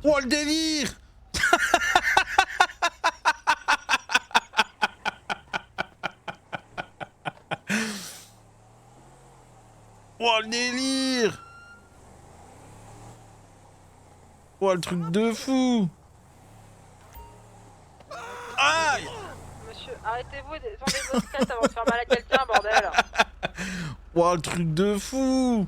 Oh le délire. Oh le délire. Oh le truc de fou. Aïe. Monsieur, arrêtez-vous, descendez votre tête avant de faire mal à quelqu'un, bordel. Oh le truc de fou.